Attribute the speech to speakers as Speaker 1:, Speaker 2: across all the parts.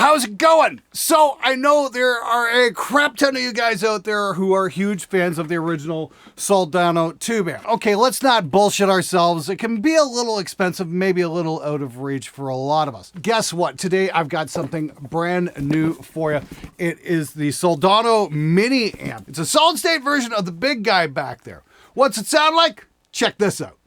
Speaker 1: how's it going? So I know there are a crap ton of you guys out there who are huge fans of the original Soldano 2-man. Okay, let's not bullshit ourselves. It can be a little expensive, maybe a little out of reach for a lot of us. Guess what? Today I've got something brand new for you. It is the Soldano Mini Amp. It's a solid state version of the big guy back there. What's it sound like? Check this out.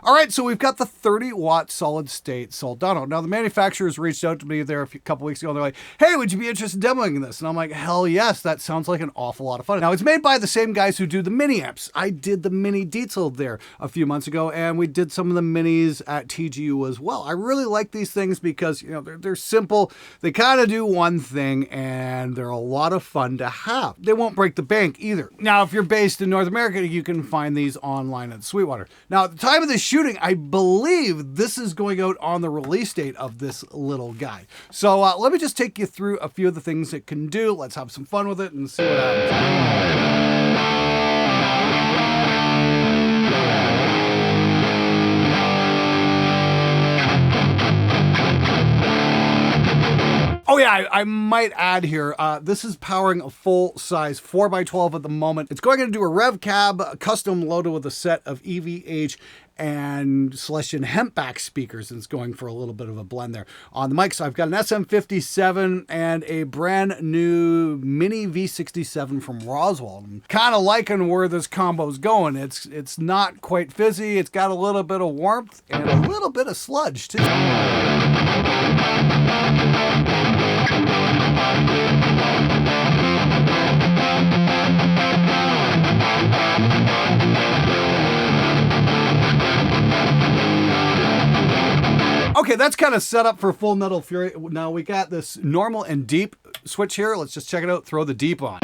Speaker 1: All right, so we've got the 30-watt solid-state Soldano. Now, the manufacturers reached out to me there a couple weeks ago, and they're like, hey, would you be interested in demoing this? And I'm like, hell yes, that sounds like an awful lot of fun. Now, it's made by the same guys who do the mini amps. I did the mini Diesel there a few months ago, and we did some of the minis at TGU as well. I really like these things because, you know, they're simple. They kind of do one thing, and they're a lot of fun to have. They won't break the bank either. Now, if you're based in North America, you can find these online at Sweetwater. Now, at the time of this shooting, I believe this is going out on the release date of this little guy. So let me just take you through a few of the things it can do. Let's have some fun with it and see what happens. Oh yeah, I might add here, this is powering a full-size 4x12 at the moment. It's going to do a rev cab, custom loaded with a set of EVH and Celestion hempback speakers, and it's going for a little bit of a blend there. On the mics, I've got an SM57 and a brand new Mini V67 from Roswell. I'm kind of liking where this combo's going. It's not quite fizzy, it's got a little bit of warmth and a little bit of sludge too. Okay, that's kind of set up for Full Metal Fury. Now we got this normal and deep switch here. Let's just check it out. Throw the deep on.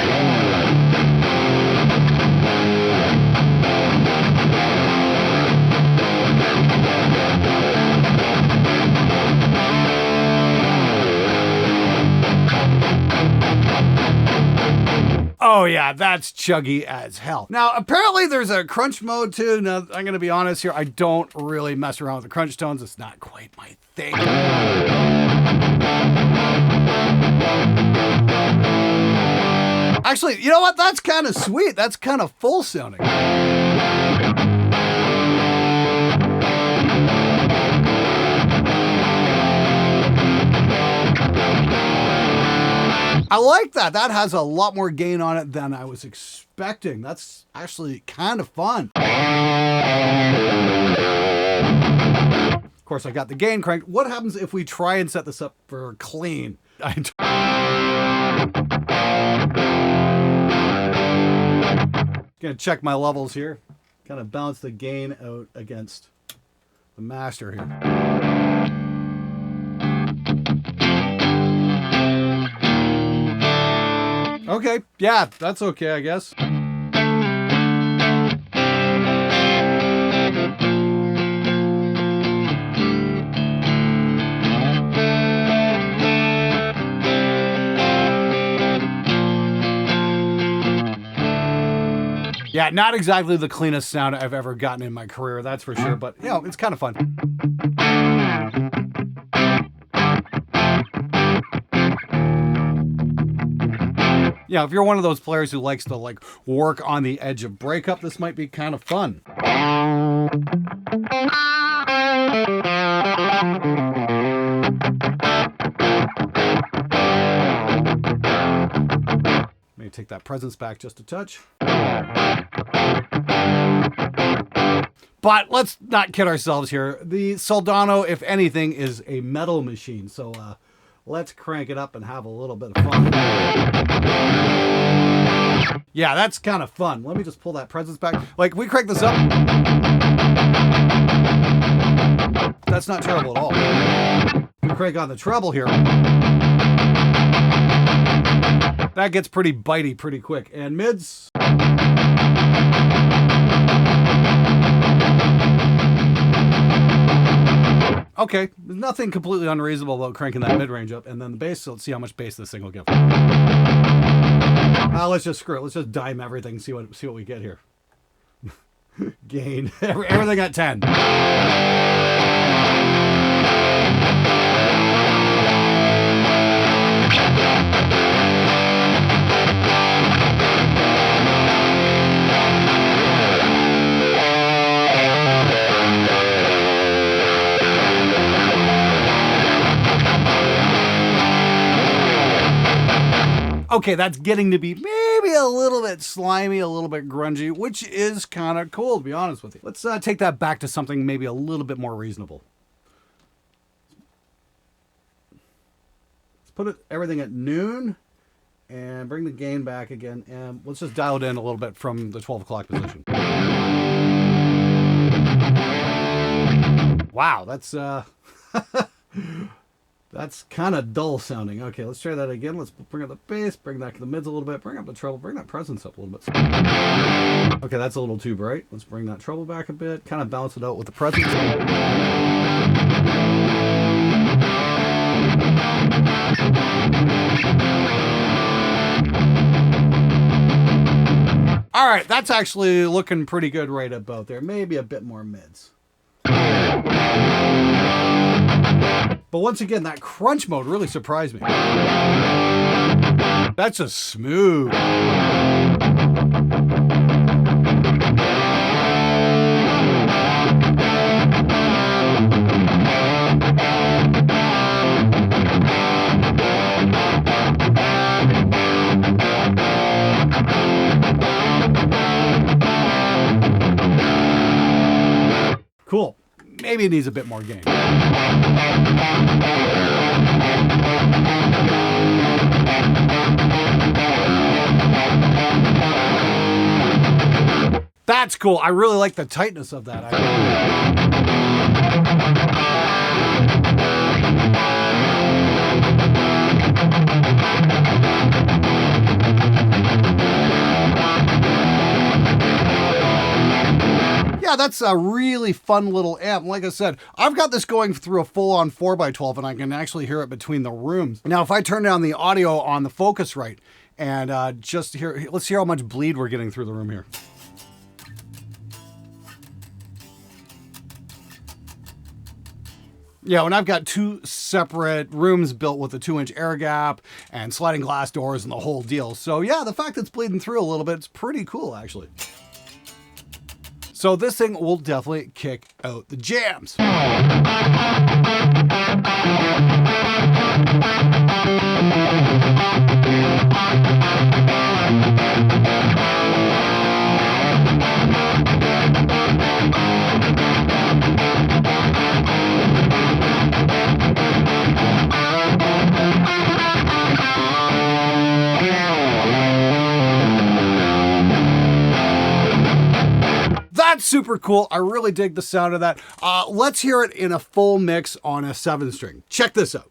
Speaker 1: Oh yeah, that's chuggy as hell. Now, apparently there's a crunch mode too. Now, I'm gonna be honest here, I don't really mess around with the crunch tones. It's not quite my thing. Actually, you know what? That's kind of sweet. That's kind of full sounding. I like that. That has a lot more gain on it than I was expecting. That's actually kind of fun. Of course, I got the gain cranked. What happens if we try and set this up for clean? Gonna check my levels here. Kind of balance the gain out against the master here. Okay, yeah, that's okay, I guess. Yeah, not exactly the cleanest sound I've ever gotten in my career, that's for sure, but, you know, it's kind of fun. Yeah, if you're one of those players who likes to like work on the edge of breakup, this might be kind of fun. Maybe take that presence back just a touch. But let's not kid ourselves here. The Soldano, if anything, is a metal machine. So let's crank it up and have a little bit of fun. Yeah, that's kind of fun. Let me just pull that presence back. Like, we crank this up. That's not terrible at all. We crank on the treble here. That gets pretty bitey pretty quick. And mids. Okay, there's nothing completely unreasonable about cranking that mid-range up. And then the bass, so let's see how much bass this thing will give. Let's just screw it. Let's just dime everything, see what we get here. Gain. Everything at 10. Okay, that's getting to be maybe a little bit slimy, a little bit grungy, which is kind of cool, to be honest with you. Let's take that back to something maybe a little bit more reasonable. Let's put everything at noon and bring the gain back again. And let's just dial it in a little bit from the 12 o'clock position. Wow, that's... That's kind of dull sounding. Okay, let's try that again. Let's bring up the bass, bring back the mids a little bit, bring up the treble, bring that presence up a little bit. Okay, that's a little too bright. Let's bring that treble back a bit, kind of balance it out with the presence. All right, that's actually looking pretty good right about there. Maybe a bit more mids. But once again, that crunch mode really surprised me. That's a smooth. Cool. Maybe it needs a bit more gain. That's cool. I really like the tightness of that. Yeah, that's a really fun little amp. Like I said, I've got this going through a full-on 4x12 and I can actually hear it between the rooms. Now, if I turn down the audio on the Focusrite and just hear, let's hear how much bleed we're getting through the room here. Yeah, and I've got two separate rooms built with a 2-inch air gap and sliding glass doors and the whole deal. So yeah, the fact that it's bleeding through a little bit, it's pretty cool actually. So this thing will definitely kick out the jams. That's super cool. I really dig the sound of that. Let's hear it in a full mix on a 7-string. Check this out.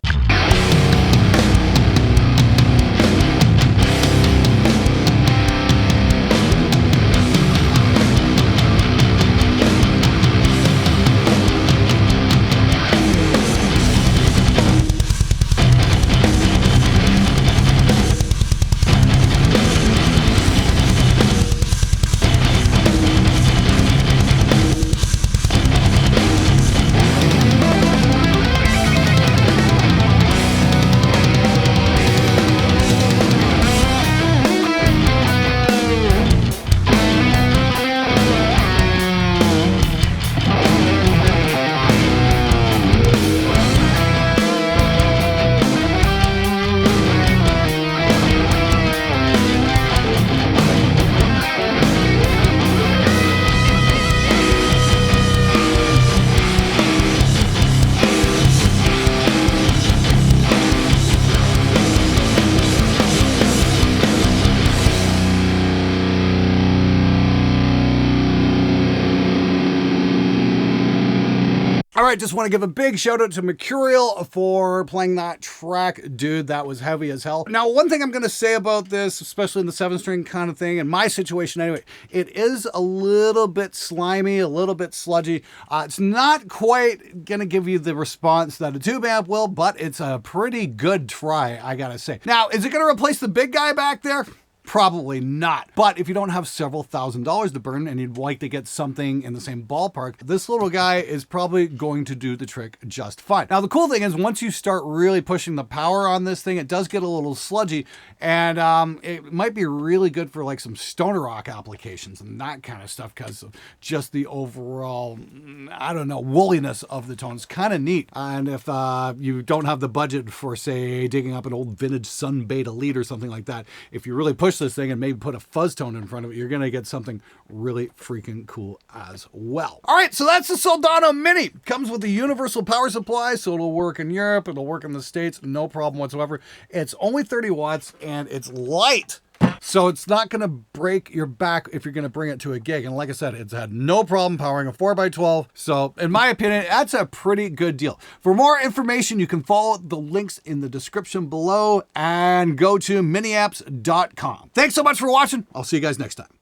Speaker 1: All right, just want to give a big shout out to Mercurial for playing that track. Dude, that was heavy as hell. Now, one thing I'm going to say about this, especially in the 7-string kind of thing, in my situation anyway, it is a little bit slimy, a little bit sludgy. It's not quite going to give you the response that a tube amp will, but it's a pretty good try, I gotta say. Now, is it going to replace the big guy back there? Probably not. But if you don't have several $1,000s to burn and you'd like to get something in the same ballpark, this little guy is probably going to do the trick just fine. Now, the cool thing is once you start really pushing the power on this thing, it does get a little sludgy, and it might be really good for like some stoner rock applications and that kind of stuff because of just the overall, I don't know, woolliness of the tones. Kind of neat. And if you don't have the budget for, say, digging up an old vintage Sun Beta lead or something like that, if you really push this thing and maybe put a fuzz tone in front of it, you're going to get something really freaking cool as well. All right, so that's the Soldano Mini. Comes with a universal power supply, so it'll work in Europe, it'll work in the States, no problem whatsoever. It's only 30 watts and it's light. So it's not going to break your back if you're going to bring it to a gig. And like I said, it's had no problem powering a 4x12. So in my opinion, that's a pretty good deal. For more information, you can follow the links in the description below and go to miniapps.com. Thanks so much for watching. I'll see you guys next time.